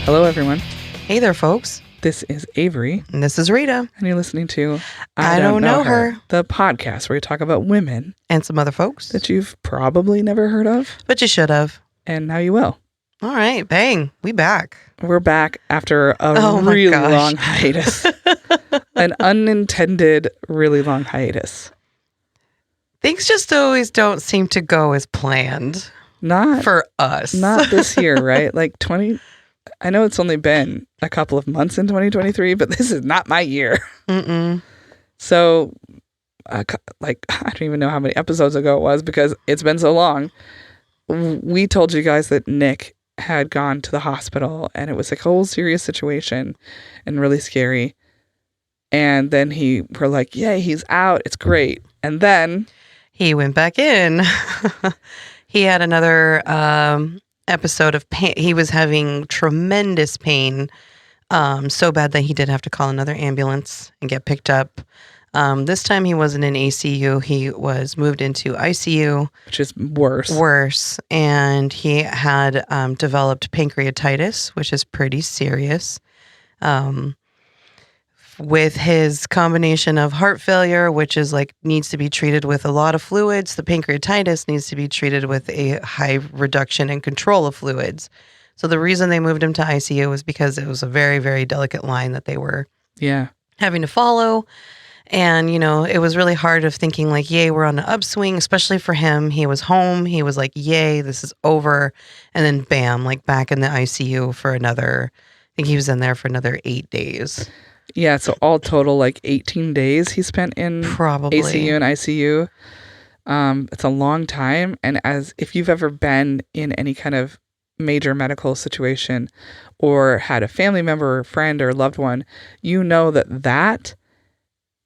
Hello, everyone. Hey there, folks. This is Avery. And this is Rita. And you're listening to I Don't Know Her, the podcast where we talk about women and some other folks that you've probably never heard of. But you should have. And now you will. All right. Bang. We back. We're back after a really long hiatus. An unintended, really long hiatus. Things just always don't seem to go as planned. Not for us. Not this year, right? I know it's only been a couple of months in 2023, but this is not my year. Mm-mm. So, I don't even know how many episodes ago it was because it's been so long. We told you guys that Nick had gone to the hospital and it was a whole serious situation and really scary. And then we're like, yay, he's out. It's great. And then he went back in. He had another episode of pain. He was having tremendous pain, so bad that he did have to call another ambulance and get picked up. This time he wasn't in ACU. He was moved into ICU. Which is worse. And he had developed pancreatitis, which is pretty serious. With his combination of heart failure, which is needs to be treated with a lot of fluids, the pancreatitis needs to be treated with a high reduction and control of fluids. So the reason they moved him to ICU was because it was a very, very delicate line that they were having to follow. And, it was really hard of thinking yay, we're on an upswing, especially for him. He was home. He was like, yay, this is over. And then bam, back in the ICU for another, I think he was in there for another 8 days. Yeah, so all total 18 days he spent in probably ACU and ICU. It's a long time. And if you've ever been in any kind of major medical situation or had a family member or friend or loved one, you know that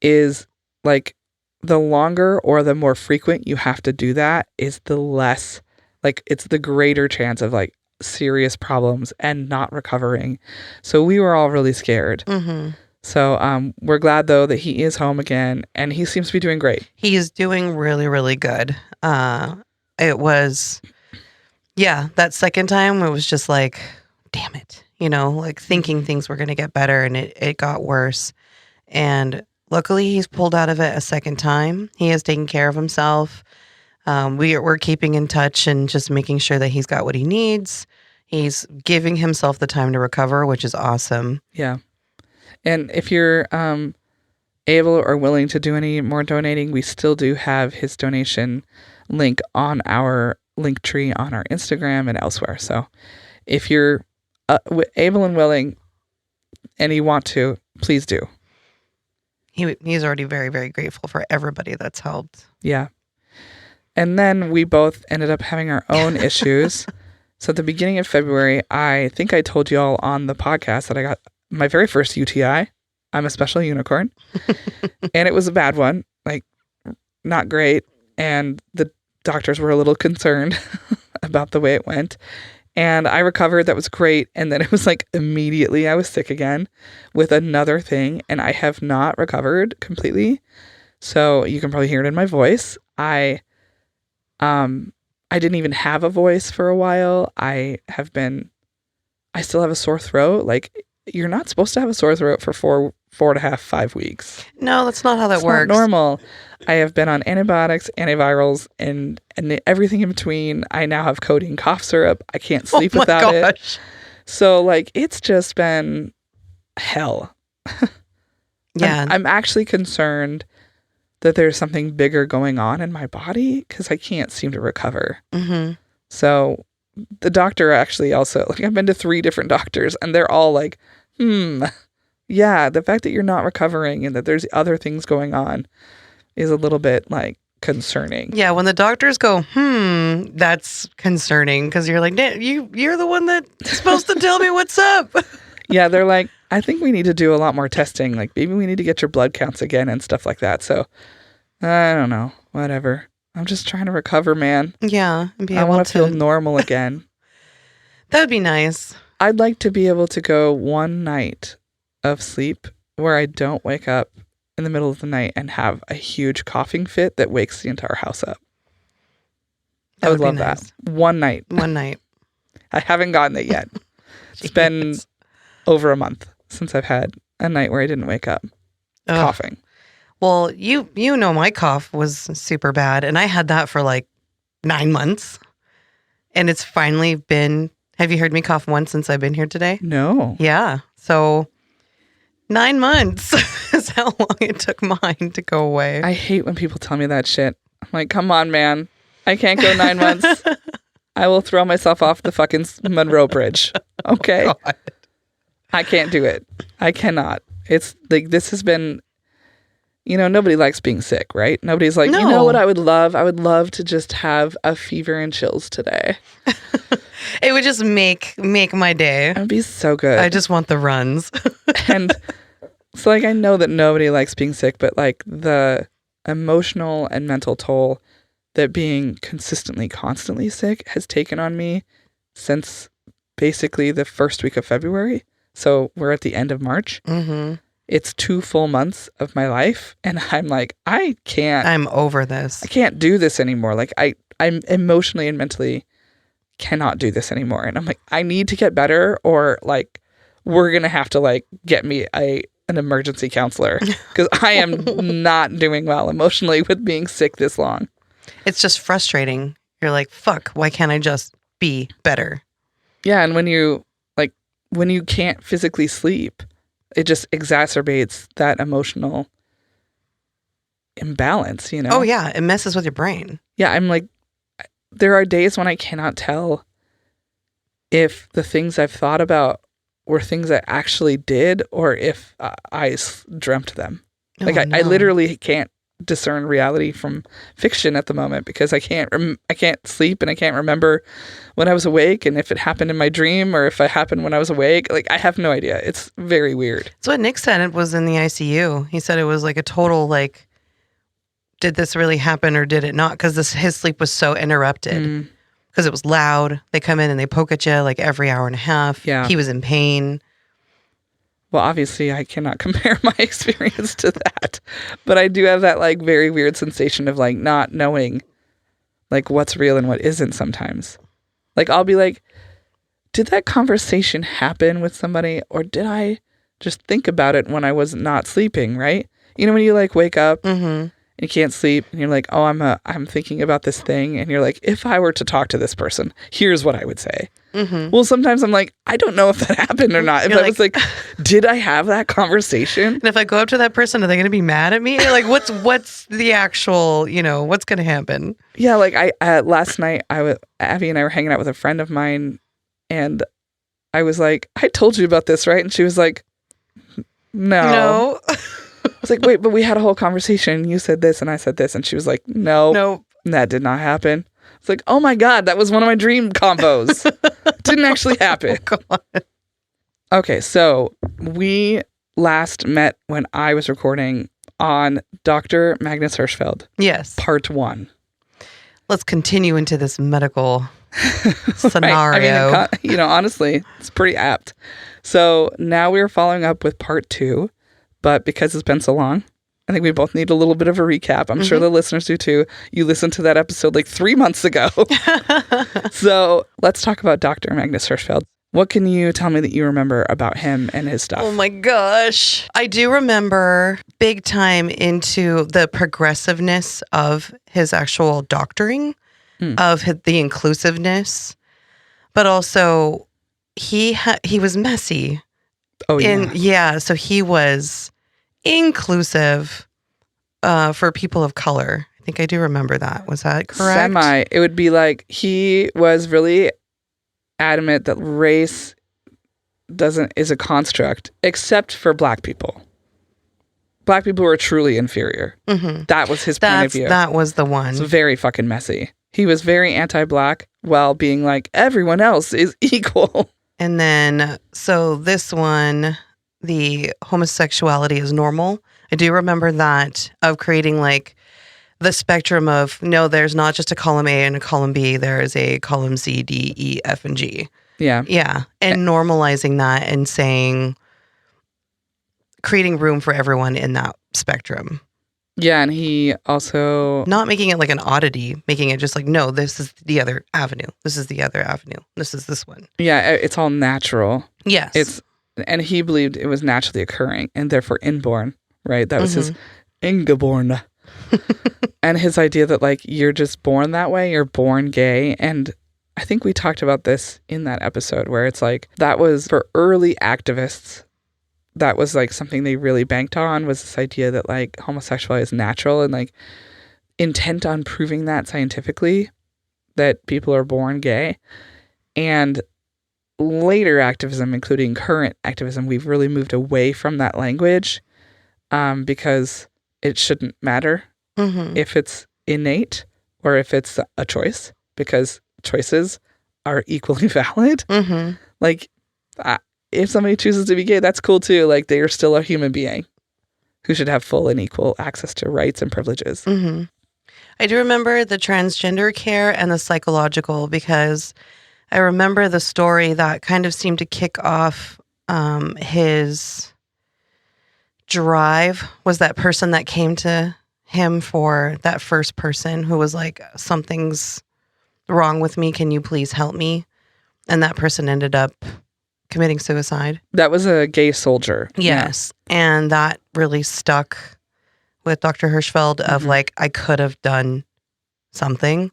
is the longer or the more frequent you have to do that is the less, it's the greater chance of serious problems and not recovering. So we were all really scared. Mm-hmm. So we're glad, though, that he is home again, and he seems to be doing great. He is doing really, really good. It was, that second time, it was just damn it, thinking things were going to get better, and it got worse. And luckily, he's pulled out of it a second time. He has taken care of himself. We're keeping in touch and just making sure that he's got what he needs. He's giving himself the time to recover, which is awesome. Yeah. And if you're able or willing to do any more donating, we still do have his donation link on our link tree on our Instagram and elsewhere. So if you're able and willing and you want to, please do. He's already very, very grateful for everybody that's helped. Yeah. And then we both ended up having our own issues. So at the beginning of February, I think I told you all on the podcast that I got my very first UTI. I'm a special unicorn. And it was a bad one, not great. And the doctors were a little concerned about the way it went. And I recovered. That was great. And then it was immediately I was sick again with another thing. And I have not recovered completely. So you can probably hear it in my voice. I didn't even have a voice for a while. I still have a sore throat. You're not supposed to have a sore throat for 4.5, 5 weeks. No, that's not how that works. Not normal. I have been on antibiotics, antivirals, and everything in between. I now have codeine cough syrup. I can't sleep without it. So it's just been hell. Yeah. I'm actually concerned that there's something bigger going on in my body because I can't seem to recover. Mm-hmm. So the doctor actually also, I've been to 3 different doctors and they're all yeah, the fact that you're not recovering and that there's other things going on is a little bit concerning. Yeah, when the doctors go, that's concerning because you're you're the one that's supposed to tell me what's up. Yeah, they're I think we need to do a lot more testing. Maybe we need to get your blood counts again and stuff like that. So I don't know, whatever. I'm just trying to recover, man. Yeah. I want to feel normal again. That would be nice. I'd like to be able to go one night of sleep where I don't wake up in the middle of the night and have a huge coughing fit that wakes the entire house up. I would love that. One night. One night. I haven't gotten it yet. It's been over a month since I've had a night where I didn't wake up coughing. Well, you know my cough was super bad, and I had that for like 9 months. And it's finally been... Have you heard me cough once since I've been here today? No. Yeah. So 9 months is how long it took mine to go away. I hate when people tell me that shit. I'm like, come on, man. I can't go 9 months. I will throw myself off the fucking Monroe Bridge. Okay? God. I can't do it. I cannot. It's like, this has been, nobody likes being sick, right? Nobody's like, No. You know what I would love? I would love to just have a fever and chills today. It would just make my day. It would be so good. I just want the runs. And so, like, I know that nobody likes being sick, but like the emotional and mental toll that being constantly sick has taken on me since basically the first week of February. So we're at the end of March. Mm-hmm. It's 2 full months of my life. And I'm like, I'm over this. I can't do this anymore. Like I'm emotionally and mentally cannot do this anymore. And I'm like, I need to get better, or like we're going to have to like get me an emergency counselor, because I am not doing well emotionally with being sick this long. It's just frustrating. You're like, fuck, why can't I just be better? Yeah. And when you can't physically sleep, it just exacerbates that emotional imbalance, Oh, yeah. It messes with your brain. Yeah. I'm like, there are days when I cannot tell if the things I've thought about were things I actually did, or if I dreamt them. Like I literally can't discern reality from fiction at the moment, because I can't sleep, and I can't remember when I was awake, and if it happened in my dream or if it happened when I was awake. Like, I have no idea. It's very weird. That's what Nick said. It was in the ICU. He said it was like a total like, did this really happen or did it not? Because his sleep was so interrupted. Because it was loud. They come in and they poke at you like every hour and a half. Yeah. He was in pain. Well, obviously, I cannot compare my experience to that. But I do have that like very weird sensation of like not knowing like what's real and what isn't sometimes. Like, I'll be like, did that conversation happen with somebody, or did I just think about it when I was not sleeping, right? When you like wake up and you can't sleep, and you're like, oh, I'm thinking about this thing, and you're like, if I were to talk to this person, here's what I would say. Well, sometimes I'm like, I don't know if that happened or not. If I was like, did I have that conversation? And if I go up to that person, are they going to be mad at me? Like, what's the actual, what's going to happen? Yeah, like last night, Abby and I were hanging out with a friend of mine, and I was like, I told you about this, right? And she was like, no. I was like, wait, but we had a whole conversation. You said this and I said this. And she was like, no, that did not happen. It's like, oh my God, that was one of my dream combos. Didn't actually happen. Oh, God. Okay, so we last met when I was recording on Dr. Magnus Hirschfeld. Yes. Part 1. Let's continue into this medical scenario. Right. I mean, honestly, it's pretty apt. So now we're following up with part 2. But because it's been so long, I think we both need a little bit of a recap. I'm sure the listeners do too. You listened to that episode like 3 months ago. So let's talk about Dr. Magnus Hirschfeld. What can you tell me that you remember about him and his stuff? Oh my gosh. I do remember big time into the progressiveness of his actual doctoring, of the inclusiveness, but also he was messy. Oh, yeah. So he was inclusive for people of color. I think I do remember that. Was that correct? Semi. It would be like he was really adamant that race is a construct, except for Black people. Black people were truly inferior. That was his point of view. That was the one. It's very fucking messy. He was very anti-Black while being like, everyone else is equal. And then, so this one, the homosexuality is normal. I do remember that, of creating like the spectrum of, no, there's not just a column A and a column B. There is a column C, D, E, F, and G. Yeah. Yeah. And normalizing that and saying, creating room for everyone in that spectrum. Yeah. And he also... Not making it like an oddity, making it just like, no, this is the other avenue. This is the other avenue. This is this one. Yeah. It's all natural. Yes. It's and he believed it was naturally occurring and therefore inborn, right? That was his ingeborn. And his idea that like you're just born that way, you're born gay. And I think we talked about this in that episode where it's like that was for early activists, that was like something they really banked on, was this idea that like homosexuality is natural, and like intent on proving that scientifically, that people are born gay. And later activism, including current activism, we've really moved away from that language because it shouldn't matter if it's innate or if it's a choice, because choices are equally valid. Like, if somebody chooses to be gay, that's cool too. Like, they are still a human being who should have full and equal access to rights and privileges. I do remember the transgender care and the psychological, because I remember the story that kind of seemed to kick off his drive was that person that came to him for that first person who was like, something's wrong with me, can you please help me? And that person ended up committing suicide. That was a gay soldier. Yes. Yeah. And that really stuck with Dr. Hirschfeld of like, I could have done something.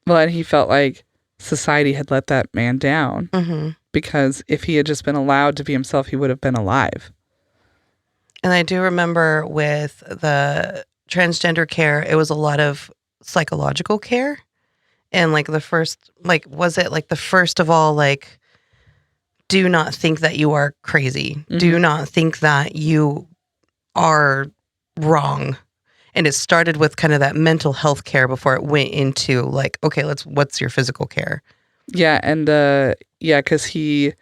Well, and he felt like society had let that man down because if he had just been allowed to be himself, he would have been alive. And I do remember with the transgender care, it was a lot of psychological care. And like the first, like, was it like the first of all, like, do not think that you are crazy. Do not think that you are wrong. And it started with kind of that mental health care before it went into like, okay, what's your physical care? Yeah. And because he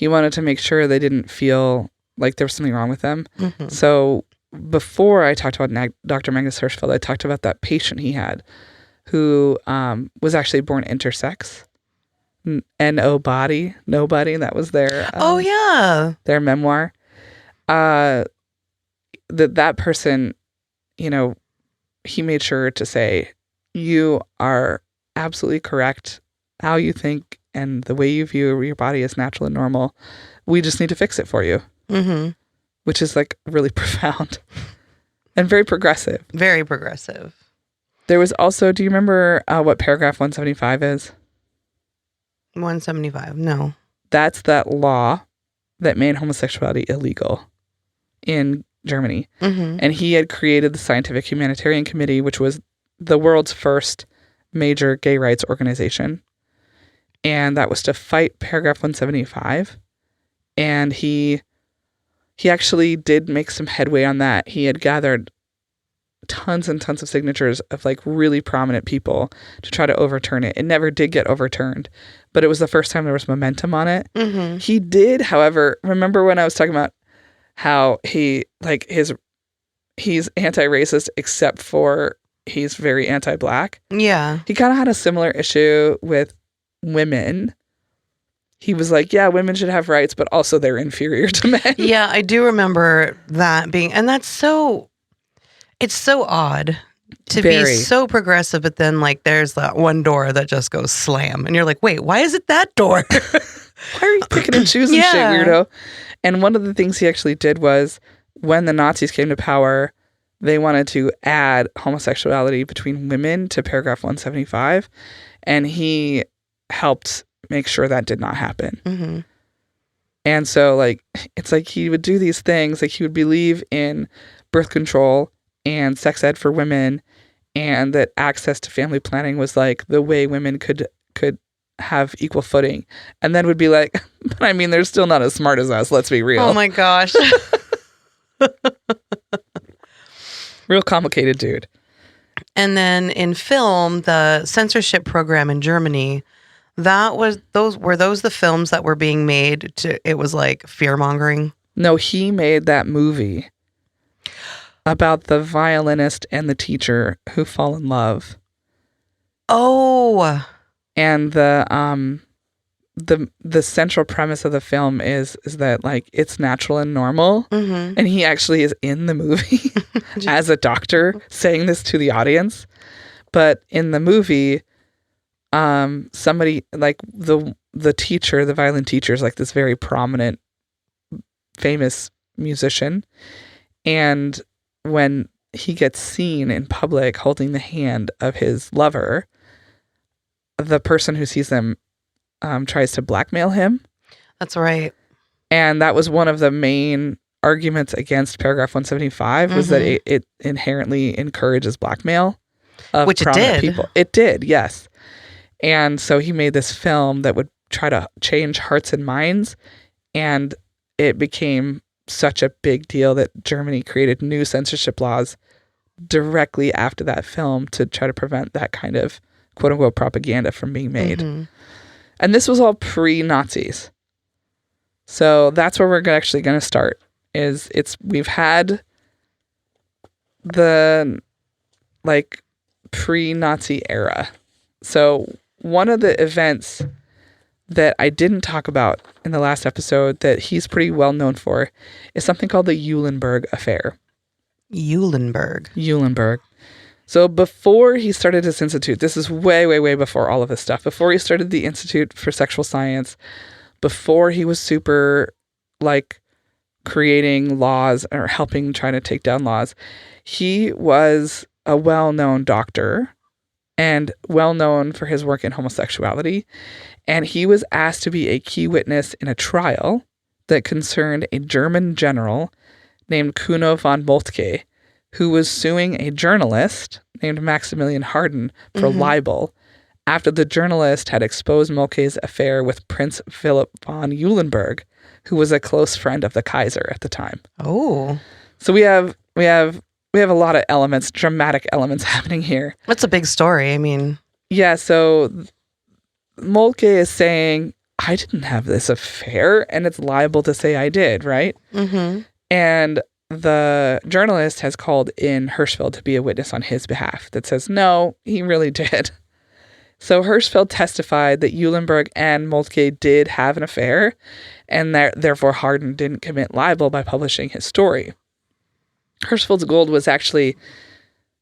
wanted to make sure they didn't feel like there was something wrong with them. So before I talked about Dr. Magnus Hirschfeld, I talked about that patient he had who was actually born intersex. Nobody. That was their their memoir. That person, you know, he made sure to say, you are absolutely correct. How you think and the way you view your body is natural and normal. We just need to fix it for you. Which is like really profound and very progressive. Very progressive. There was also, do you remember what paragraph 175 is? 175, no. That's that law that made homosexuality illegal in Germany. And he had created the Scientific Humanitarian Committee, which was the world's first major gay rights organization. And that was to fight paragraph 175. And he actually did make some headway on that. He had gathered tons and tons of signatures of like really prominent people to try to overturn it. It never did get overturned, but it was the first time there was momentum on it. He did, however, remember when I was talking about how he's anti-racist except for he's very anti-black? Yeah. He kind of had a similar issue with women. He was like, yeah, women should have rights, but also they're inferior to men. Yeah, I do remember that being, and it's so odd to be so progressive, but then like there's that one door that just goes slam. And you're like, wait, why is it that door? Why are you picking and choosing shit, weirdo? And one of the things he actually did was when the Nazis came to power, they wanted to add homosexuality between women to paragraph 175. And he helped make sure that did not happen. And so like, it's like he would do these things, like he would believe in birth control and sex ed for women, and that access to family planning was like the way women could have equal footing. And then would be like, but I mean, they're still not as smart as us, let's be real. Oh my gosh. Real complicated dude. And then in film, the censorship program in Germany, were those the films that were being made it was like fear mongering? No, he made that movie about the violinist and the teacher who fall in love. Oh. And the central premise of the film is that like it's natural and normal. And he actually is in the movie as a doctor saying this to the audience. But in the movie, somebody like the teacher, the violin teacher, is like this very prominent famous musician. And when he gets seen in public holding the hand of his lover, the person who sees them tries to blackmail him. That's right. And that was one of the main arguments against paragraph 175 was that it inherently encourages blackmail of which it prominent did. people. It did, yes. And so he made this film that would try to change hearts and minds, and it became such a big deal that Germany created new censorship laws directly after that film to try to prevent that kind of quote-unquote propaganda from being made. And this was all pre-Nazis. So that's where we're actually going to start. We've had the like pre-Nazi era. So one of the events that I didn't talk about in the last episode that he's pretty well known for is something called the Eulenburg Affair. Eulenburg. So before he started his institute, this is way, way, way before all of this stuff. Before he started the Institute for Sexual Science, before he was super like creating laws or helping trying to take down laws, he was a well-known doctor and well-known for his work in homosexuality. And he was asked to be a key witness in a trial that concerned a German general named Kuno von Moltke, who was suing a journalist named Maximilian Harden for libel after the journalist had exposed Moltke's affair with Prince Philip von Eulenburg, who was a close friend of the Kaiser at the time. Oh. So we have a lot of elements, dramatic elements happening here. That's a big story. I mean, yeah, so Moltke is saying, I didn't have this affair, and it's liable to say I did, right? And the journalist has called in Hirshfeld to be a witness on his behalf that says, no, he really did. So Hirshfeld testified that Eulenburg and Moltke did have an affair, and that therefore Harden didn't commit libel by publishing his story. Hirshfeld's goal was actually,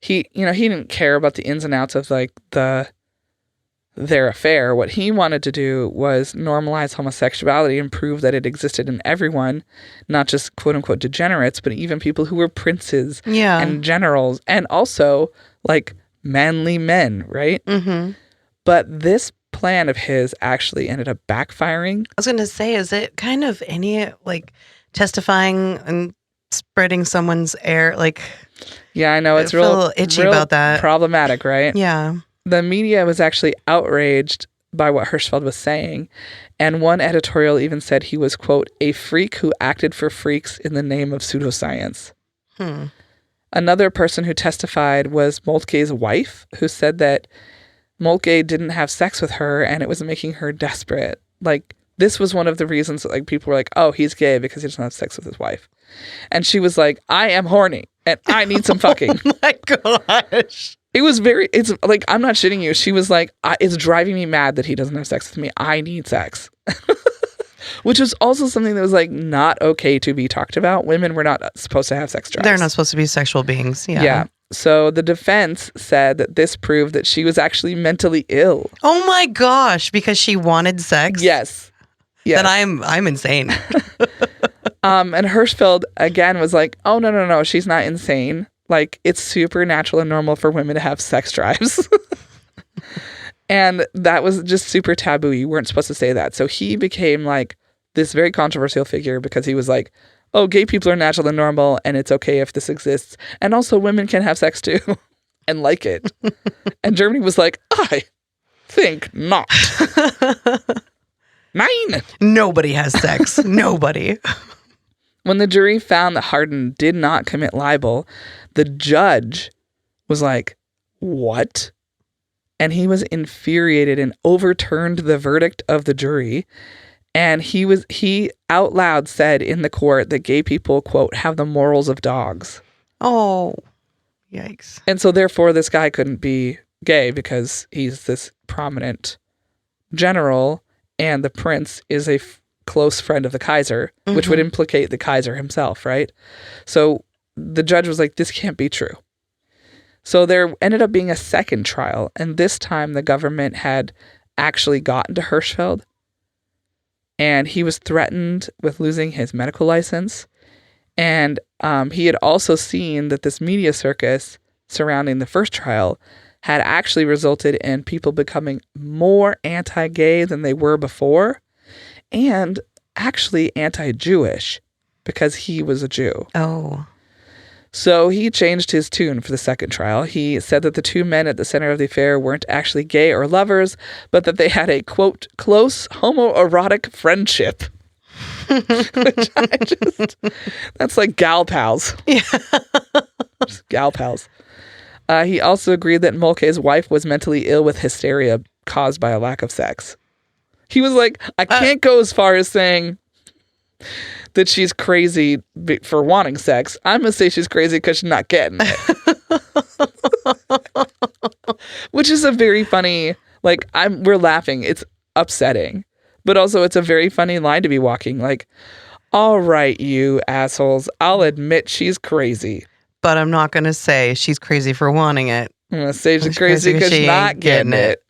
he didn't care about the ins and outs of like their affair. What he wanted to do was normalize homosexuality and prove that it existed in everyone, not just quote unquote degenerates, but even people who were princes and generals and also like manly men, right? But this plan of his actually ended up backfiring. I was going to say, is it kind of any like testifying and spreading someone's air? Like, yeah, I know it's I feel itchy about that. Problematic, right? Yeah. The media was actually outraged by what Hirshfeld was saying. And one editorial even said he was, quote, a freak who acted for freaks in the name of pseudoscience. Another person who testified was Moltke's wife, who said that Moltke didn't have sex with her and it was making her desperate. Like, this was one of the reasons that, like, people were like, oh, he's gay because he doesn't have sex with his wife. And she was like, I am horny and I need some fucking. Oh my gosh. It's like, I'm not shitting you. She was like, it's driving me mad that he doesn't have sex with me. I need sex. Which was also something that was like not okay to be talked about. Women were not supposed to have sex drives. They're not supposed to be sexual beings. Yeah. So the defense said that this proved that she was actually mentally ill. Oh my gosh, because she wanted sex? Yes. Then I'm insane. And Hirshfeld again was like, oh no, she's not insane. Like, it's super natural and normal for women to have sex drives. And that was just super taboo. You weren't supposed to say that. So he became like this very controversial figure because he was like, oh, gay people are natural and normal and it's okay if this exists. And also women can have sex too and like it. And Germany was like, I think not. Nine. Nobody has sex. Nobody. When the jury found that Harden did not commit libel, the judge was like, what? And he was infuriated and overturned the verdict of the jury. And he out loud said in the court that gay people, quote, have the morals of dogs. Oh, yikes. And so therefore this guy couldn't be gay because he's this prominent general and the prince is a close friend of the Kaiser, which would implicate the Kaiser himself, right? So the judge was like, this can't be true. So there ended up being a second trial, and this time the government had actually gotten to Hirshfeld and he was threatened with losing his medical license. And he had also seen that this media circus surrounding the first trial had actually resulted in people becoming more anti-gay than they were before, and actually anti-Jewish because he was a Jew. Oh. So he changed his tune for the second trial. He said that the two men at the center of the affair weren't actually gay or lovers, but that they had a, quote, close homoerotic friendship. Which that's like gal pals. Yeah. Just gal pals. He also agreed that Mulcahy's wife was mentally ill with hysteria caused by a lack of sex. He was like, I can't go as far as saying that she's crazy for wanting sex. I'm going to say she's crazy because she's not getting it. Which is a very funny, like, we're laughing. It's upsetting. But also it's a very funny line to be walking. Like, all right, you assholes, I'll admit she's crazy. But I'm not going to say she's crazy for wanting it. I'm going to say she's crazy because she's not getting it.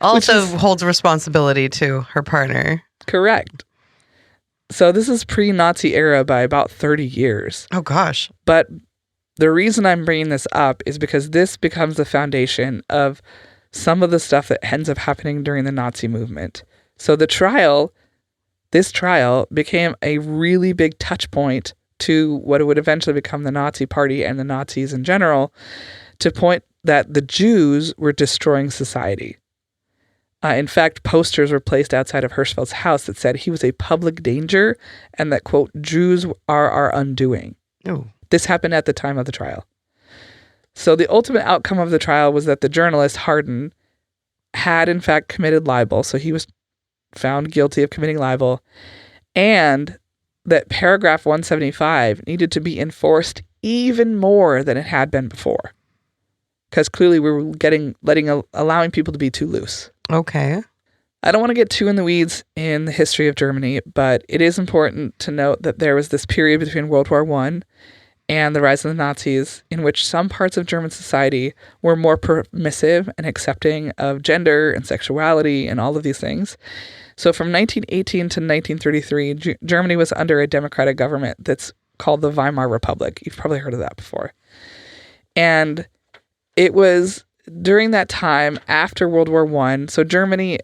Also holds responsibility to her partner. Correct. So this is pre-Nazi era by about 30 years. Oh, gosh. But the reason I'm bringing this up is because this becomes the foundation of some of the stuff that ends up happening during the Nazi movement. So this trial became a really big touch point to what would eventually become the Nazi Party and the Nazis in general, to point that the Jews were destroying society. In fact, posters were placed outside of Hirshfeld's house that said he was a public danger and that, quote, Jews are our undoing. Oh. This happened at the time of the trial. So the ultimate outcome of the trial was that the journalist, Hardin, had in fact committed libel. So he was found guilty of committing libel, and that paragraph 175 needed to be enforced even more than it had been before. Because clearly we were allowing people to be too loose. Okay. I don't want to get too in the weeds in the history of Germany, but it is important to note that there was this period between World War I and the rise of the Nazis in which some parts of German society were more permissive and accepting of gender and sexuality and all of these things. So from 1918 to 1933, Germany was under a democratic government that's called the Weimar Republic. You've probably heard of that before. And it was during that time after World War I, so Germany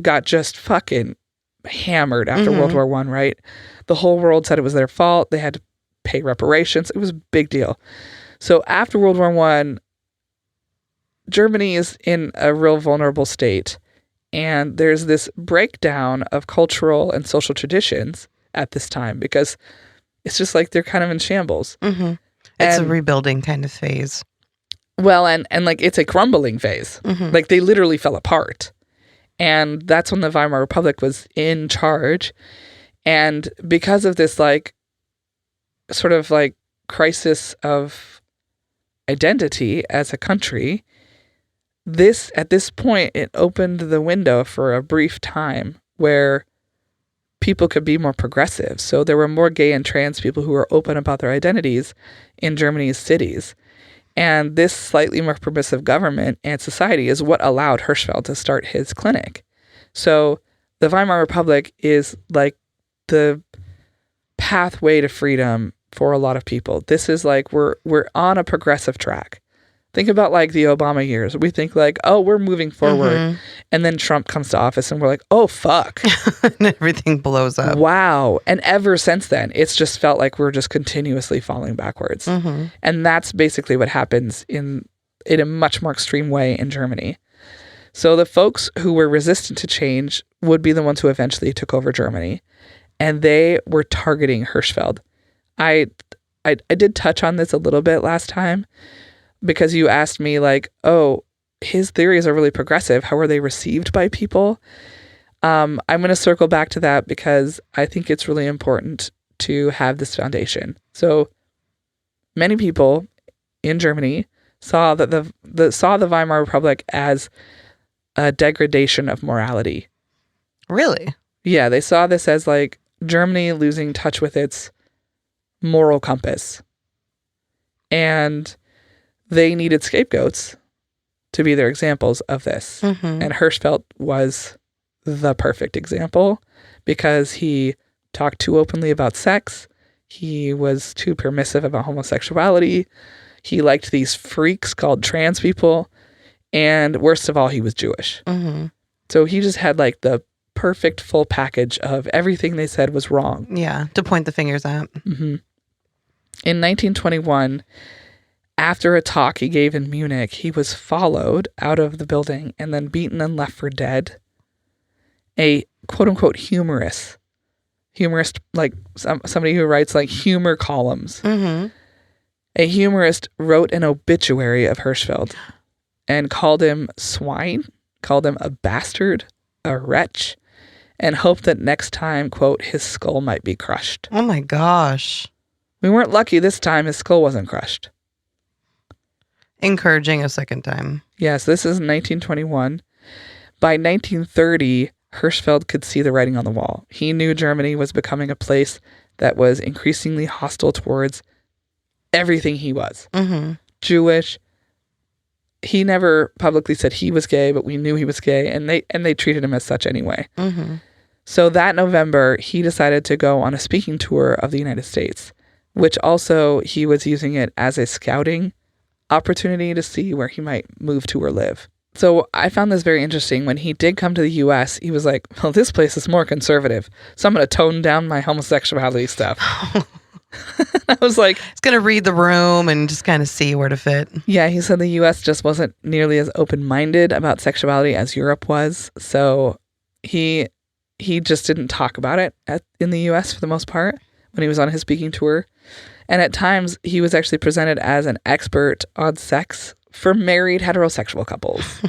got just fucking hammered after World War I, right? The whole world said it was their fault. They had to pay reparations. It was a big deal. So after World War I, Germany is in a real vulnerable state. And there's this breakdown of cultural and social traditions at this time because it's just like they're kind of in shambles. Mm-hmm. It's a rebuilding kind of phase. Well, and like it's a crumbling phase. Mm-hmm. Like they literally fell apart. And that's when the Weimar Republic was in charge. And because of this like sort of like crisis of identity as a country, at this point, it opened the window for a brief time where people could be more progressive. So there were more gay and trans people who were open about their identities in Germany's cities. And this slightly more permissive government and society is what allowed Hirshfeld to start his clinic. So the Weimar Republic is like the pathway to freedom for a lot of people. This is like we're on a progressive track. Think about like the Obama years. We think like, oh, we're moving forward. Mm-hmm. And then Trump comes to office and we're like, oh, fuck. And everything blows up. Wow. And ever since then, it's just felt like we're just continuously falling backwards. Mm-hmm. And that's basically what happens in a much more extreme way in Germany. So the folks who were resistant to change would be the ones who eventually took over Germany. And they were targeting Hirshfeld. I did touch on this a little bit last time, because you asked me like, oh, his theories are really progressive. How are they received by people? I'm going to circle back to that because I think it's really important to have this foundation. So many people in Germany saw that the Weimar Republic as a degradation of morality. Really? Yeah, they saw this as like Germany losing touch with its moral compass. And they needed scapegoats to be their examples of this. Mm-hmm. And Hirshfeld was the perfect example because he talked too openly about sex. He was too permissive about homosexuality. He liked these freaks called trans people. And worst of all, he was Jewish. Mm-hmm. So he just had like the perfect full package of everything they said was wrong. Yeah, to point the fingers at. Mm-hmm. In 1921, after a talk he gave in Munich, he was followed out of the building and then beaten and left for dead. A quote-unquote humorist, like somebody who writes like humor columns. Mm-hmm. A humorist wrote an obituary of Hirschfeld and called him swine, called him a bastard, a wretch, and hoped that next time, quote, his skull might be crushed. Oh my gosh. We weren't lucky this time his skull wasn't crushed. Encouraging a second time. Yes, this is 1921. By 1930, Hirschfeld could see the writing on the wall. He knew Germany was becoming a place that was increasingly hostile towards everything he was. Mm-hmm. Jewish. He never publicly said he was gay, but we knew he was gay, and they treated him as such anyway. Mm-hmm. So that November, he decided to go on a speaking tour of the United States, which also he was using it as a scouting opportunity to see where he might move to or live. So I found this very interesting. When he did come to the U.S., he was like, well, this place is more conservative, so I'm going to tone down my homosexuality stuff. I was like... He's going to read the room and just kind of see where to fit. Yeah, he said the U.S. just wasn't nearly as open-minded about sexuality as Europe was. So he just didn't talk about it in the U.S. for the most part when he was on his speaking tour. And at times, he was actually presented as an expert on sex for married heterosexual couples.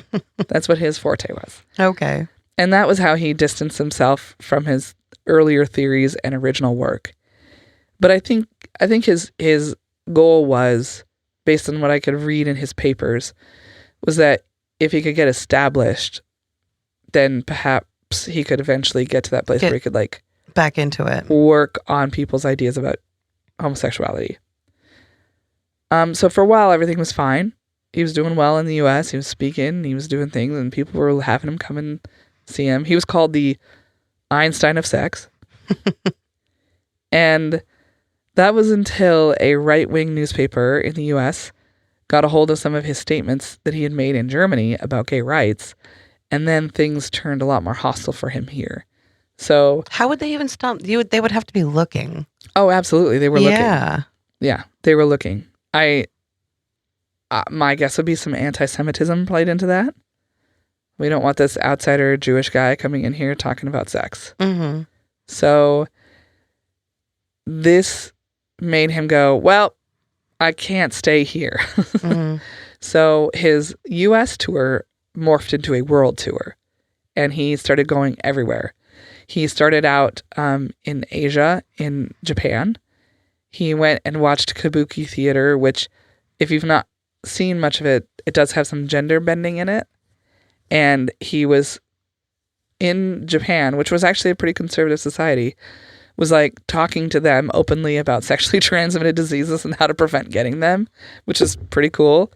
That's what his forte was. Okay. And that was how he distanced himself from his earlier theories and original work. But I think his goal was, based on what I could read in his papers, was that if he could get established, then perhaps he could eventually get to that place where he could like back into it, work on people's ideas about homosexuality. So for a while, everything was fine. He was doing well in the U.S. He was speaking, he was doing things, and people were having him come and see him. He was called the Einstein of sex. And that was until a right-wing newspaper in the U.S. got a hold of some of his statements that he had made in Germany about gay rights, and then things turned a lot more hostile for him here. So how would they even stop? They would have to be looking. Oh, absolutely. They were looking. Yeah, they were looking. My guess would be some anti-Semitism played into that. We don't want this outsider Jewish guy coming in here talking about sex. Mm-hmm. So this made him go, well, I can't stay here. Mm-hmm. So his U.S. tour morphed into a world tour, and he started going everywhere. He started out in Asia, in Japan. He went and watched kabuki theater, which, if you've not seen much of it, it does have some gender bending in it. And he was in Japan, which was actually a pretty conservative society, was like talking to them openly about sexually transmitted diseases and how to prevent getting them, which is pretty cool.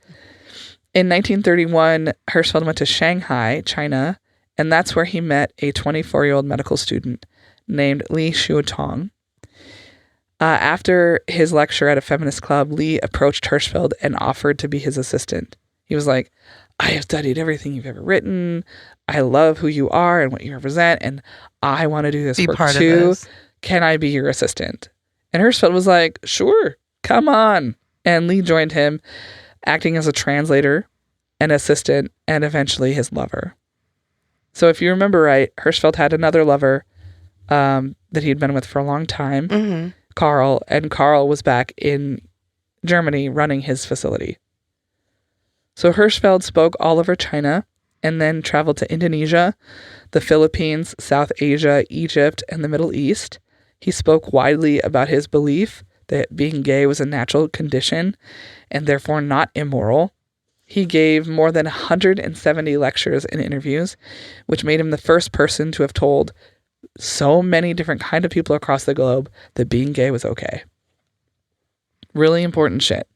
In 1931, Hirschfeld went to Shanghai, China, and that's where he met a 24-year-old medical student named Li Shui Tong. After his lecture at a feminist club, Li approached Hirschfeld and offered to be his assistant. He was like, I have studied everything you've ever written. I love who you are and what you represent, and I want to do this work part too. Of this. Can I be your assistant? And Hirschfeld was like, sure, come on. And Li joined him, acting as a translator, an assistant, and eventually his lover. So if you remember right, Hirschfeld had another lover that he'd been with for a long time, Mm-hmm. Carl, and Carl was back in Germany running his facility. So Hirschfeld spoke all over China and then traveled to Indonesia, the Philippines, South Asia, Egypt, and the Middle East. He spoke widely about his belief that being gay was a natural condition and therefore not immoral. He gave more than 170 lectures and interviews, which made him the first person to have told so many different kind of people across the globe that being gay was okay. Really important shit.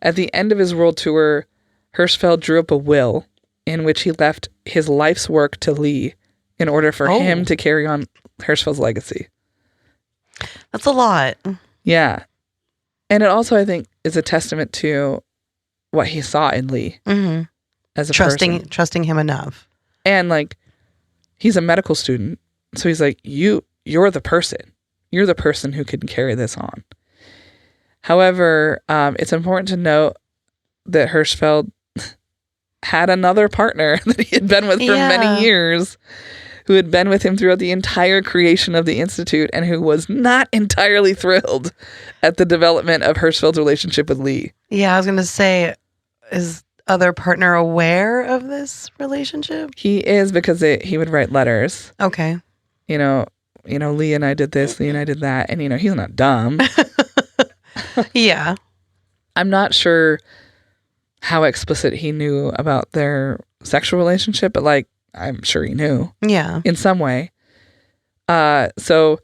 At the end of his world tour, Hirschfeld drew up a will in which he left his life's work to Li in order for him to carry on Hirschfeld's legacy. That's a lot. Yeah. And it also, I think, is a testament to what he saw in Li as a person. Trusting him enough. And like, he's a medical student. So he's like, you're the person. You're the person who can carry this on. However, it's important to note that Hirschfeld had another partner that he had been with for many years, who had been with him throughout the entire creation of the Institute and who was not entirely thrilled at the development of Hirschfeld's relationship with Li. Yeah, I was going to say, is other partner aware of this relationship? He is, because he would write letters. Okay. You know, Li and I did this, Li and I did that. And, he's not dumb. Yeah. I'm not sure how explicit he knew about their sexual relationship, but like, I'm sure he knew. Yeah. In some way. So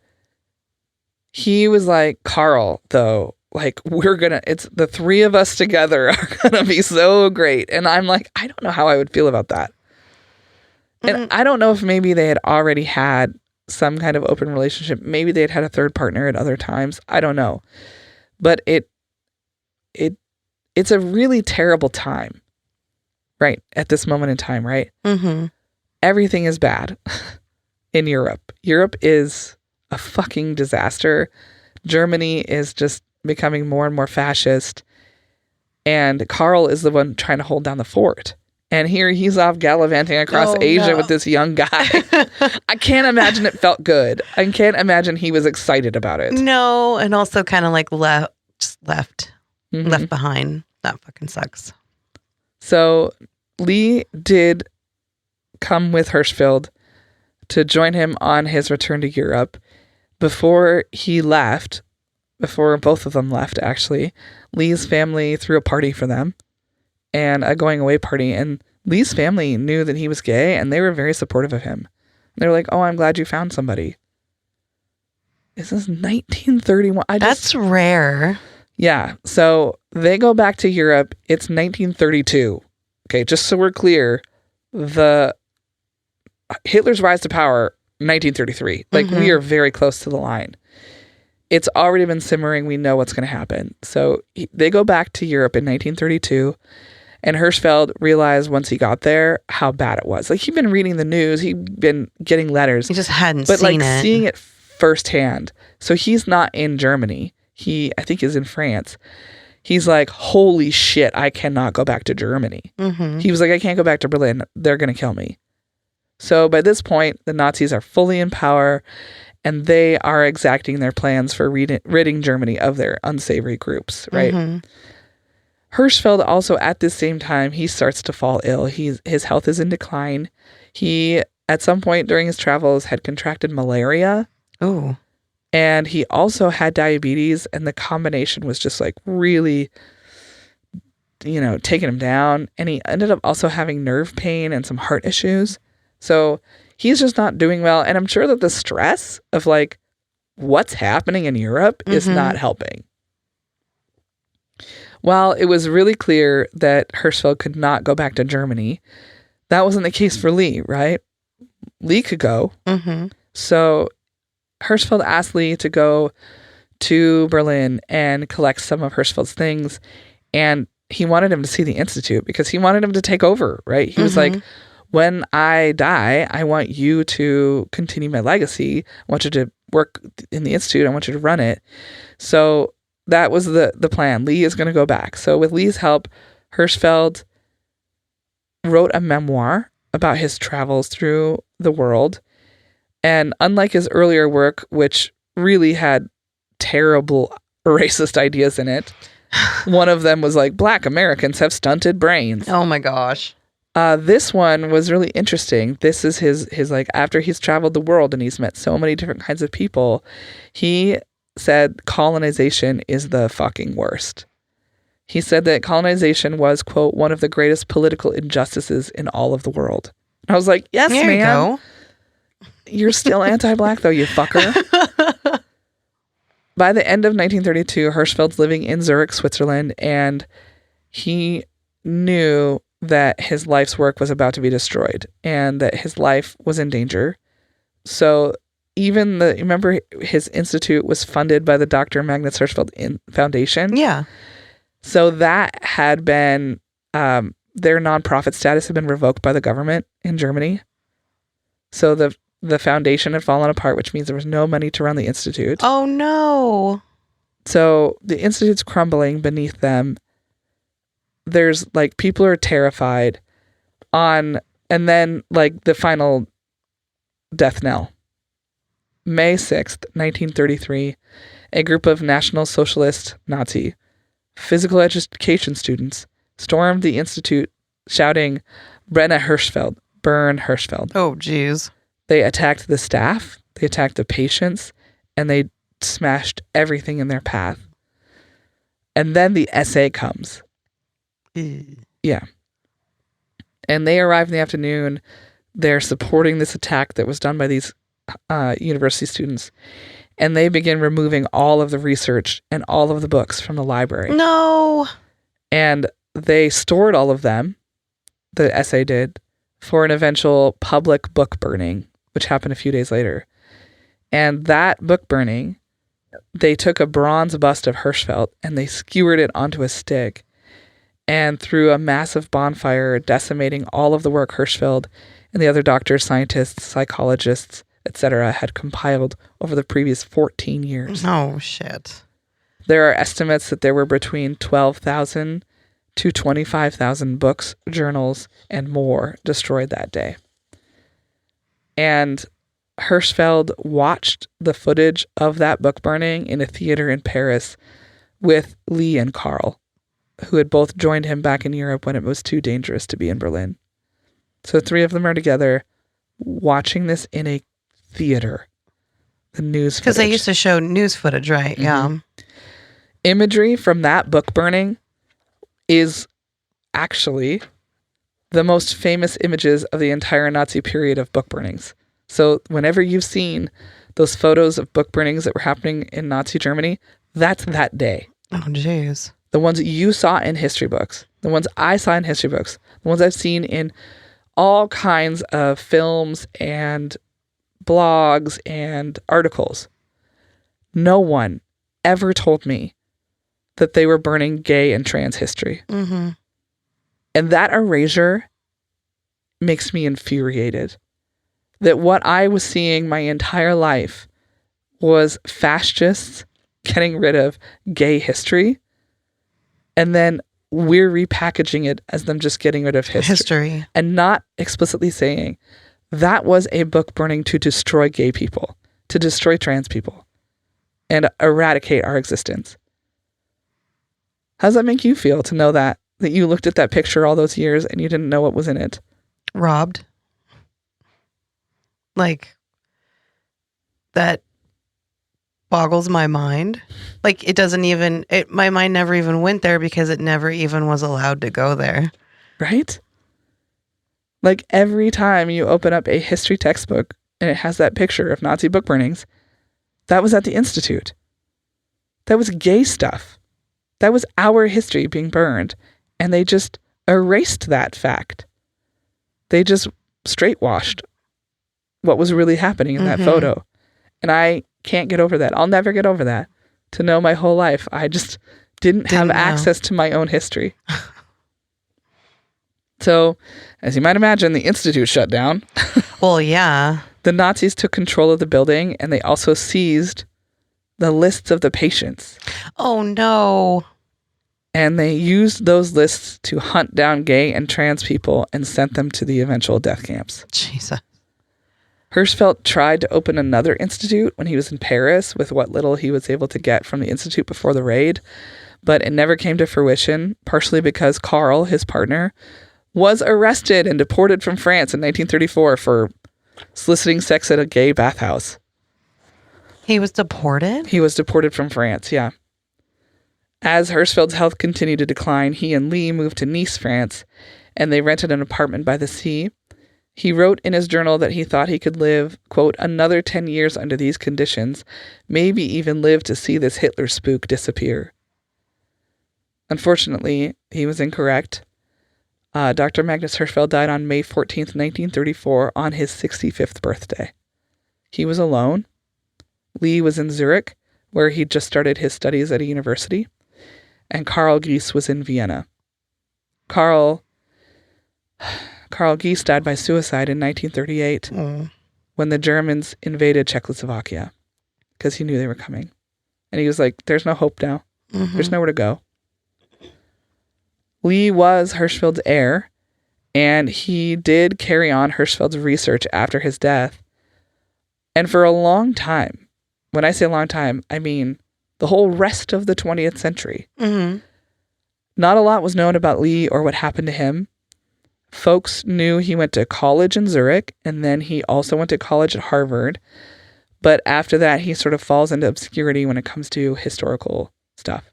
he was like, Carl, though, like, it's the three of us together are gonna be so great. And I'm like, I don't know how I would feel about that. And I don't know if maybe they had already had some kind of open relationship. Maybe they had a third partner at other times. I don't know. But it's a really terrible time, right? At this moment in time, right? Mm-hmm. Everything is bad in Europe. Europe is a fucking disaster. Germany is just becoming more and more fascist. And Karl is the one trying to hold down the fort. And here he's off gallivanting across Asia with this young guy. I can't imagine it felt good. I can't imagine he was excited about it. No, and also kind of like left behind. That fucking sucks. So Li did come with Hirschfeld to join him on his return to Europe. Before both of them left, actually, Li's family threw a party for them, and a going away party. And Li's family knew that he was gay, and they were very supportive of him. They were like, "Oh, I'm glad you found somebody." This is 1931. That's rare. Yeah. So they go back to Europe. It's 1932. Okay, just so we're clear, Hitler's rise to power, 1933. Like, we are very close to the line. It's already been simmering. We know what's going to happen. So they go back to Europe in 1932, and Hirschfeld realized once he got there how bad it was. Like, he'd been reading the news. He'd been getting letters. He just hadn't seen it. But, like, seeing it firsthand. So he's not in Germany. I think he's in France. He's like, holy shit, I cannot go back to Germany. He was like, I can't go back to Berlin. They're going to kill me. So by this point, the Nazis are fully in power, and they are exacting their plans for ridding Germany of their unsavory groups, right? Hirschfeld also, at this same time, he starts to fall ill. His health is in decline. He, at some point during his travels, had contracted malaria. Oh. And he also had diabetes, and the combination was just like really, taking him down. And he ended up also having nerve pain and some heart issues. So he's just not doing well. And I'm sure that the stress of like what's happening in Europe is not helping. While it was really clear that Hirschfeld could not go back to Germany, that wasn't the case for Li, right? Li could go. So Hirschfeld asked Li to go to Berlin and collect some of Hirschfeld's things. And he wanted him to see the Institute because he wanted him to take over, right? He was like, when I die, I want you to continue my legacy. I want you to work in the Institute. I want you to run it. So that was the plan. Li is going to go back. So with Li's help, Hirschfeld wrote a memoir about his travels through the world. And unlike his earlier work, which really had terrible racist ideas in it, one of them was like, Black Americans have stunted brains. Oh my gosh. This one was really interesting. This is his like, after he's traveled the world and he's met so many different kinds of people, he said colonization is the fucking worst. He said that colonization was, quote, one of the greatest political injustices in all of the world. I was like, yes, there man. You go. You're still anti-Black, though, you fucker. By the end of 1932, Hirschfeld's living in Zurich, Switzerland, and he knew that his life's work was about to be destroyed and that his life was in danger. So even remember his institute was funded by the Dr. Magnus Hirschfeld Foundation? Yeah. So that had been, their nonprofit status had been revoked by the government in Germany. So the foundation had fallen apart, which means there was no money to run the institute. Oh, no. So the institute's crumbling beneath them. There's like, people are terrified and then like the final death knell. May 6th, 1933, a group of National Socialist Nazi physical education students stormed the institute shouting, "Brenne Hirshfeld, burn Hirshfeld." Oh, geez. They attacked the staff, they attacked the patients, and they smashed everything in their path. And then the SA comes. Yeah. And they arrive in the afternoon. They're supporting this attack that was done by these university students. And they begin removing all of the research and all of the books from the library. No. And they stored all of them, the SA did, for an eventual public book burning, which happened a few days later. And that book burning, they took a bronze bust of Hirschfeld and they skewered it onto a stick and threw a massive bonfire, decimating all of the work Hirschfeld and the other doctors, scientists, psychologists, etc. had compiled over the previous 14 years. Oh, shit. There are estimates that there were between 12,000 to 25,000 books, journals, and more destroyed that day. And Hirschfeld watched the footage of that book burning in a theater in Paris with Lee and Carl, who had both joined him back in Europe when it was too dangerous to be in Berlin. So three of them are together watching this in a theater. The news footage. Because they used to show news footage, right? Mm-hmm. Yeah. Imagery from that book burning is actually the most famous images of the entire Nazi period of book burnings. So whenever you've seen those photos of book burnings that were happening in Nazi Germany, that's that day. Oh, jeez. The ones you saw in history books, the ones I saw in history books, the ones I've seen in all kinds of films and blogs and articles. No one ever told me that they were burning gay and trans history. Mm-hmm. And that erasure makes me infuriated. That what I was seeing my entire life was fascists getting rid of gay history, and then we're repackaging it as them just getting rid of history. And not explicitly saying that was a book burning to destroy gay people, to destroy trans people, and eradicate our existence. How does that make you feel to know that you looked at that picture all those years and you didn't know what was in it? Robbed. Like, that boggles my mind. Like, it doesn't even, my mind never even went there because it never even was allowed to go there. Right? Like, every time you open up a history textbook and it has that picture of Nazi book burnings, that was at the Institute. That was gay stuff. That was our history being burned. And they just erased that fact. They just straight-washed what was really happening in that photo. And I can't get over that. I'll never get over that. To know my whole life, I just didn't have access to my own history. So, as you might imagine, the Institute shut down. Well, yeah. The Nazis took control of the building, and they also seized the lists of the patients. Oh, no. And they used those lists to hunt down gay and trans people and sent them to the eventual death camps. Jesus. Hirschfeld tried to open another institute when he was in Paris with what little he was able to get from the institute before the raid, but it never came to fruition, partially because Carl, his partner, was arrested and deported from France in 1934 for soliciting sex at a gay bathhouse. He was deported? He was deported from France, yeah. As Hirschfeld's health continued to decline, he and Lee moved to Nice, France, and they rented an apartment by the sea. He wrote in his journal that he thought he could live, quote, another 10 years under these conditions, maybe even live to see this Hitler spook disappear. Unfortunately, he was incorrect. Dr. Magnus Hirschfeld died on May 14th, 1934, on his 65th birthday. he was alone. Li was in Zurich, where he just started his studies at a university. And Karl Gies was in Vienna. Karl Gies died by suicide in 1938 when the Germans invaded Czechoslovakia because he knew they were coming. And he was like, there's no hope now. There's nowhere to go. Li was Hirschfeld's heir, and he did carry on Hirschfeld's research after his death. And for a long time, when I say a long time, I mean the whole rest of the 20th century. Not a lot was known about Li or what happened to him. Folks knew he went to college in Zurich, and then he also went to college at Harvard. But after that, he sort of falls into obscurity when it comes to historical stuff.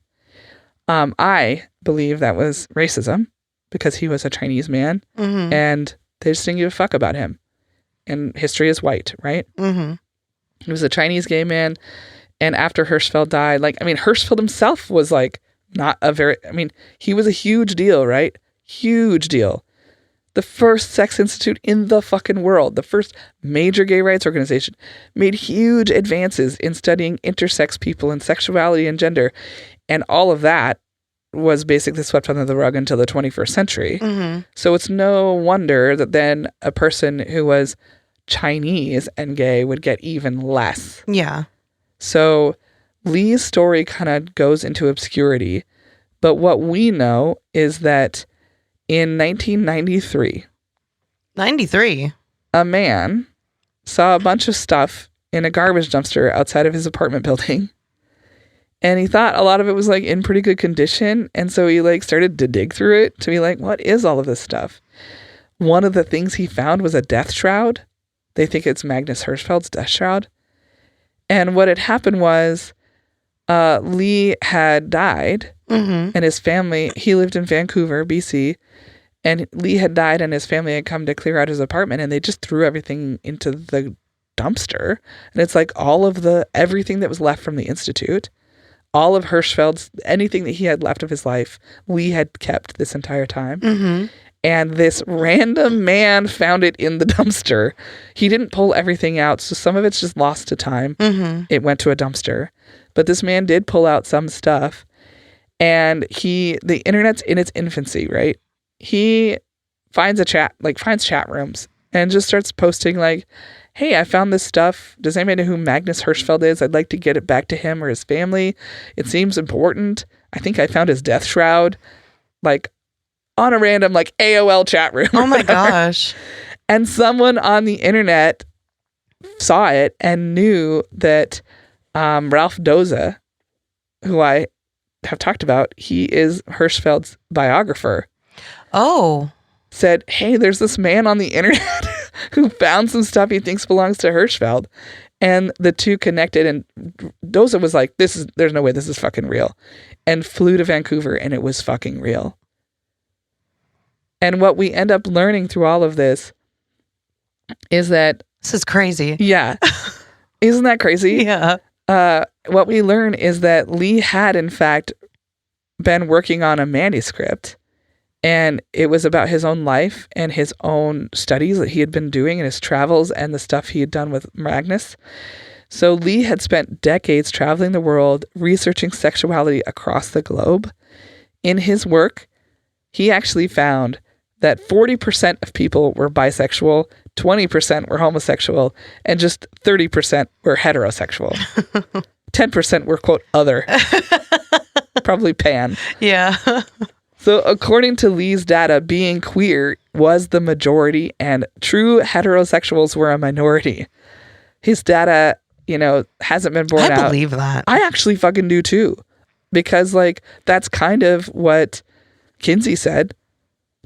I believe that was racism because he was a Chinese man and they just didn't give a fuck about him. And history is white, right? He was a Chinese gay man. And after Hirschfeld died, Hirschfeld himself was he was a huge deal, right? Huge deal. The first sex institute in the fucking world, the first major gay rights organization, made huge advances in studying intersex people and sexuality and gender. And all of that was basically swept under the rug until the 21st century. So it's no wonder that then a person who was Chinese and gay would get even less. Yeah. So Li's story kind of goes into obscurity. But what we know is that in 1993, a man saw a bunch of stuff in a garbage dumpster outside of his apartment building. And he thought a lot of it was in pretty good condition. And so he started to dig through it to be like, what is all of this stuff? One of the things he found was a death shroud. They think it's Magnus Hirschfeld's death shroud. And what had happened was Li had died and his family, he lived in Vancouver, BC, and Li had died and his family had come to clear out his apartment and they just threw everything into the dumpster. And it's everything that was left from the Institute, all of Hirschfeld's, anything that he had left of his life, Li had kept this entire time. And this random man found it in the dumpster. He didn't pull everything out, so some of it's just lost to time. It went to a dumpster. But this man did pull out some stuff. And the internet's in its infancy, right? He finds finds chat rooms and just starts posting hey, I found this stuff. Does anybody know who Magnus Hirschfeld is? I'd like to get it back to him or his family. It seems important. I think I found his death shroud. On a random AOL chat room. Oh my gosh. And someone on the internet saw it and knew that Ralph Doza, who I have talked about, he is Hirschfeld's biographer. Oh. Said, hey, there's this man on the internet who found some stuff he thinks belongs to Hirschfeld. And the two connected, and Doza was like, there's no way this is fucking real. And flew to Vancouver and it was fucking real. And what we end up learning through all of this is that... This is crazy. Yeah. Isn't that crazy? Yeah. What we learn is that Li had, in fact, been working on a manuscript. And it was about his own life and his own studies that he had been doing in his travels and the stuff he had done with Magnus. So Li had spent decades traveling the world, researching sexuality across the globe. In his work, he actually found that 40% of people were bisexual, 20% were homosexual, and just 30% were heterosexual. 10% were, quote, other. Probably pan. Yeah. So according to Li's data, being queer was the majority and true heterosexuals were a minority. His data, hasn't been borne out. I believe that. I actually fucking do too. Because that's kind of what Kinsey said.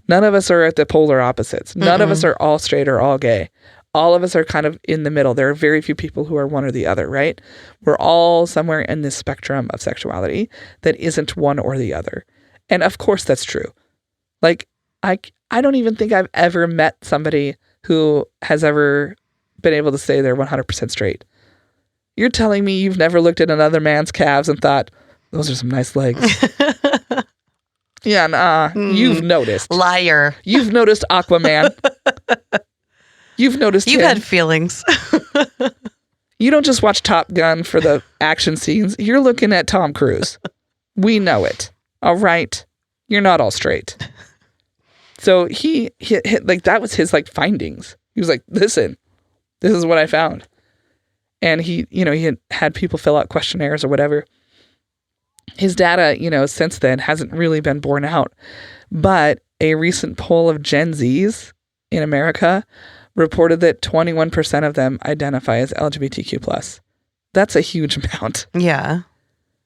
None of us are at the polar opposites. None of us are all straight or all gay. All of us are kind of in the middle. There are very few people who are one or the other, right? We're all somewhere in this spectrum of sexuality that isn't one or the other. And of course that's true. I don't even think I've ever met somebody who has ever been able to say they're 100% straight. You're telling me you've never looked at another man's calves and thought, those are some nice legs. Yeah, nah. You've noticed. Liar. You've noticed Aquaman. You've noticed You've him. had feelings. You don't just watch Top Gun for the action scenes. You're looking at Tom Cruise. We know it. All right. You're not all straight. So he like, that was his like findings. He was like, listen, this is what I found. And he had people fill out questionnaires or whatever. His data, since then hasn't really been borne out. But a recent poll of Gen Zs in America reported that 21% of them identify as LGBTQ+. That's a huge amount. Yeah.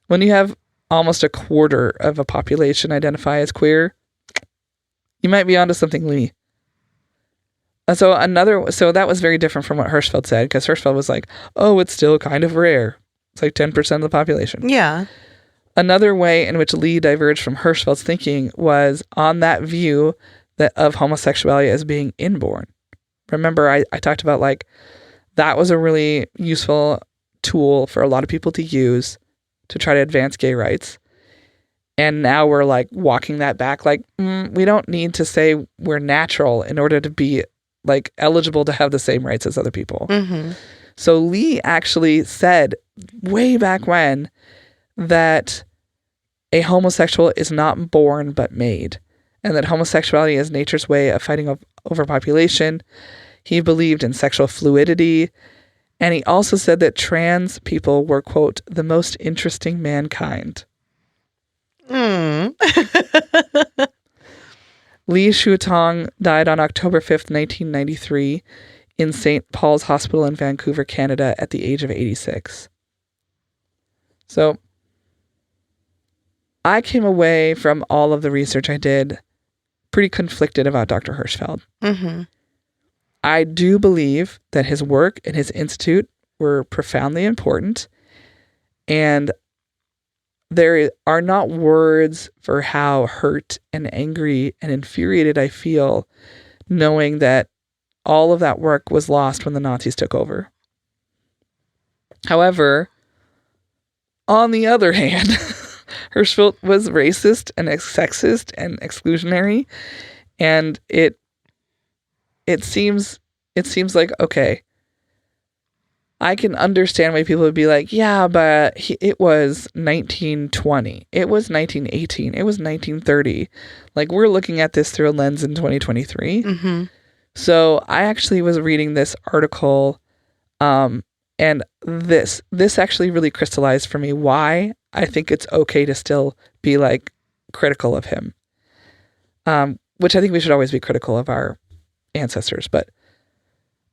When you have almost a quarter of a population identify as queer, you might be onto something, Lee. So that was very different from what Hirschfeld said, because Hirschfeld was like, oh, it's still kind of rare. It's like 10% of the population. Yeah. Another way in which Lee diverged from Hirschfeld's thinking was on that view of homosexuality as being inborn. Remember, I talked about like that was a really useful tool for a lot of people to use to try to advance gay rights. And now we're like walking that back, like, we don't need to say we're natural in order to be like eligible to have the same rights as other people. Mm-hmm. So Lee actually said way back when that a homosexual is not born but made, and that homosexuality is nature's way of fighting overpopulation. He believed in sexual fluidity, and he also said that trans people were, quote, the most interesting mankind. Li Shui Tong died on October 5th, 1993 in St. Paul's Hospital in Vancouver, Canada at the age of 86. So I came away from all of the research I did pretty conflicted about Dr. Hirschfeld. Mm-hmm. I do believe that his work and his institute were profoundly important, and there are not words for how hurt and angry and infuriated I feel knowing that all of that work was lost when the Nazis took over. However, on the other hand, Hirschfeld was racist and sexist and exclusionary, and it seems like, okay, I can understand why people would be like, yeah, but it was 1920, it was 1918, it was 1930. Like, we're looking at this through a lens in 2023. Mm-hmm. So I actually was reading this article, and this actually really crystallized for me why I think it's okay to still be like critical of him, which I think we should always be critical of our ancestors. But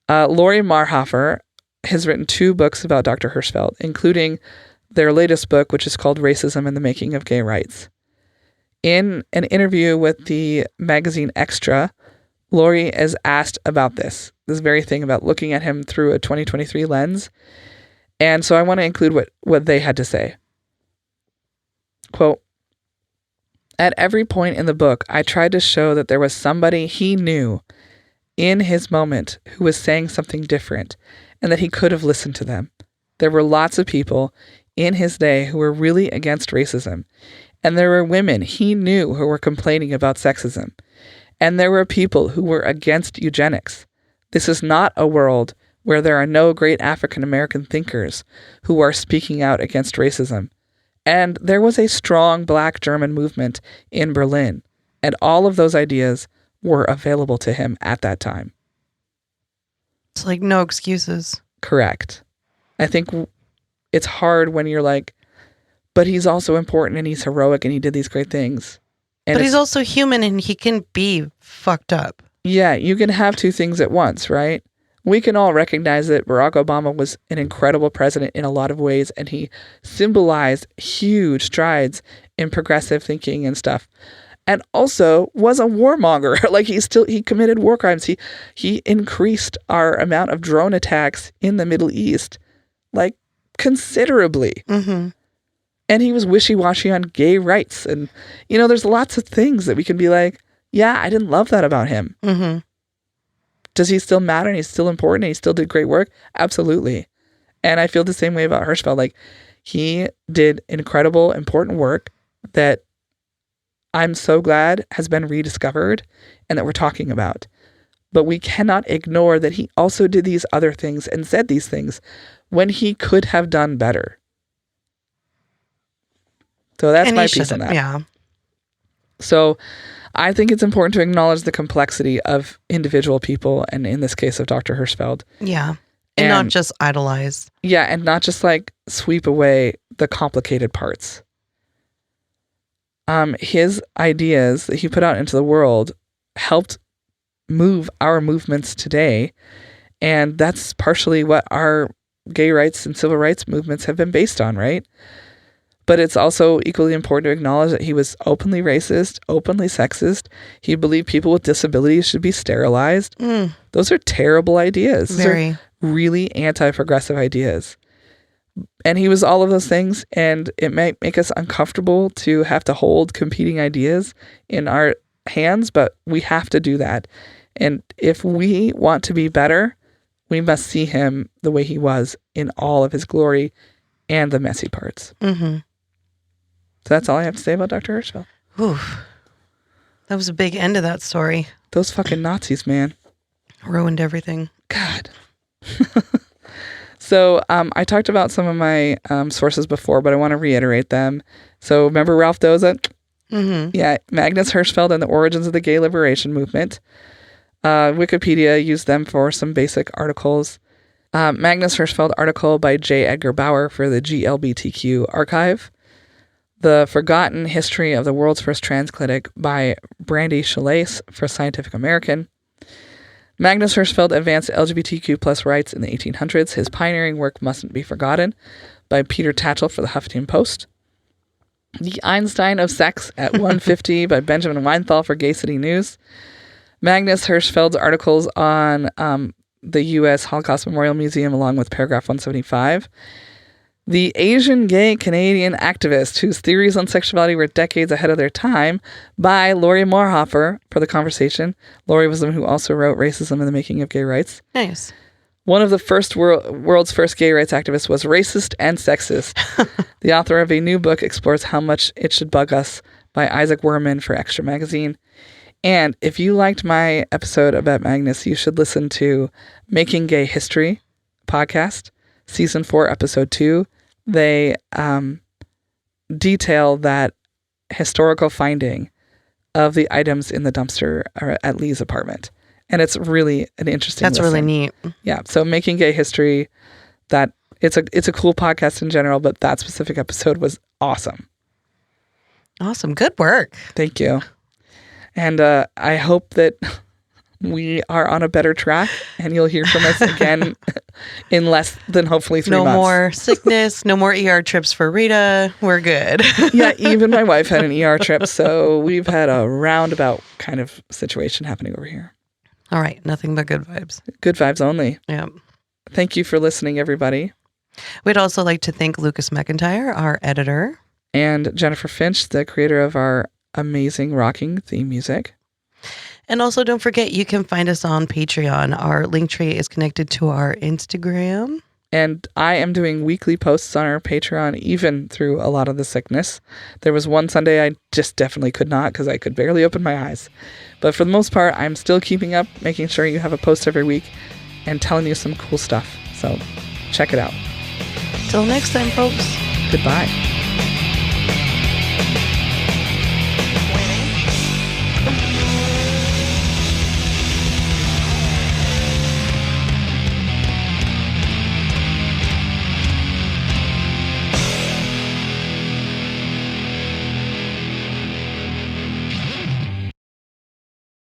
Lori Marhofer has written 2 books about Dr. Hirschfeld, including their latest book, which is called Racism and the Making of Gay Rights. In an interview with the magazine Extra, Lori is asked about this very thing about looking at him through a 2023 lens. And so I want to include what they had to say. Quote, "At every point in the book, I tried to show that there was somebody he knew in his moment who was saying something different, and that he could have listened to them. There were lots of people in his day who were really against racism, and there were women he knew who were complaining about sexism, and there were people who were against eugenics. This is not a world where there are no great African American thinkers who are speaking out against racism. And there was a strong Black German movement in Berlin, and all of those ideas were available to him at that time." It's like no excuses. Correct. I think it's hard when you're like, but he's also important and he's heroic and he did these great things. And but he's also human and he can be fucked up. Yeah, you can have 2 things at once, right? We can all recognize that Barack Obama was an incredible president in a lot of ways, and he symbolized huge strides in progressive thinking and stuff. And also was a warmonger. Like, he committed war crimes. He increased our amount of drone attacks in the Middle East, like, considerably. Mm-hmm. And he was wishy-washy on gay rights. And, there's lots of things that we can be like, yeah, I didn't love that about him. Mm-hmm. Does he still matter and he's still important and he still did great work? Absolutely. And I feel the same way about Hirschfeld. Like, he did incredible, important work that I'm so glad has been rediscovered and that we're talking about. But we cannot ignore that he also did these other things and said these things when he could have done better. So that's my piece on that. Yeah. So I think it's important to acknowledge the complexity of individual people, and in this case of Dr. Hirschfeld. Yeah. And not just idolize. Yeah, and not just like sweep away the complicated parts. His ideas that he put out into the world helped move our movements today, and that's partially what our gay rights and civil rights movements have been based on, right? But it's also equally important to acknowledge that he was openly racist, openly sexist. He believed people with disabilities should be sterilized. Those are terrible ideas. Very. Those are really anti-progressive ideas. And he was all of those things, and it might make us uncomfortable to have to hold competing ideas in our hands, but we have to do that. And if we want to be better, we must see him the way he was in all of his glory and the messy parts. Mm-hmm. So that's all I have to say about Dr. Hirschfeld. Oof. That was a big end of that story. Those fucking Nazis, man. Ruined everything. God. So I talked about some of my sources before, but I want to reiterate them. So remember Ralph Doza? Mm-hmm. Yeah, Magnus Hirschfeld and the Origins of the Gay Liberation Movement. Wikipedia used them for some basic articles. Magnus Hirschfeld article by J. Edgar Bauer for the GLBTQ Archive. The Forgotten History of the World's First Trans Clinic by Brandy Chalace for Scientific American. Magnus Hirschfeld advanced LGBTQ plus rights in the 1800s. His pioneering work mustn't be forgotten by Peter Tatchell for the Huffington Post. The Einstein of Sex at 150 by Benjamin Weinthal for Gay City News. Magnus Hirschfeld's articles on the U.S. Holocaust Memorial Museum along with paragraph 175. The Asian Gay Canadian Activist Whose Theories on Sexuality Were Decades Ahead of Their Time by Laurie Moorhofer for The Conversation. Laurie was the one who also wrote Racism and the Making of Gay Rights. Nice. One of the first world's first gay rights activists was racist and sexist. The author of a new book explores how much it should bug us by Isaac Werman for Extra Magazine. And if you liked my episode about Magnus, you should listen to Making Gay History podcast, season 4, episode 2. They detail that historical finding of the items in the dumpster at Lee's apartment. And it's really an interesting That's listen. really neat. Yeah. So Making Gay History, that it's a cool podcast in general, but that specific episode was awesome. Awesome. Good work. Thank you. And I hope that we are on a better track and you'll hear from us again in less than hopefully 3 months. No more sickness, no more ER trips for Rita. We're good. Yeah, even my wife had an ER trip, so we've had a roundabout kind of situation happening over here. All right, nothing but good vibes. Good vibes only. Yeah. Thank you for listening, everybody. We'd also like to thank Lucas McIntyre, our editor. And Jennifer Finch, the creator of our amazing rocking theme music. And also don't forget, you can find us on Patreon. Our link tree is connected to our Instagram. And I am doing weekly posts on our Patreon, even through a lot of the sickness. There was one Sunday I just definitely could not because I could barely open my eyes. But for the most part, I'm still keeping up, making sure you have a post every week and telling you some cool stuff. So check it out. Till next time, folks. Goodbye.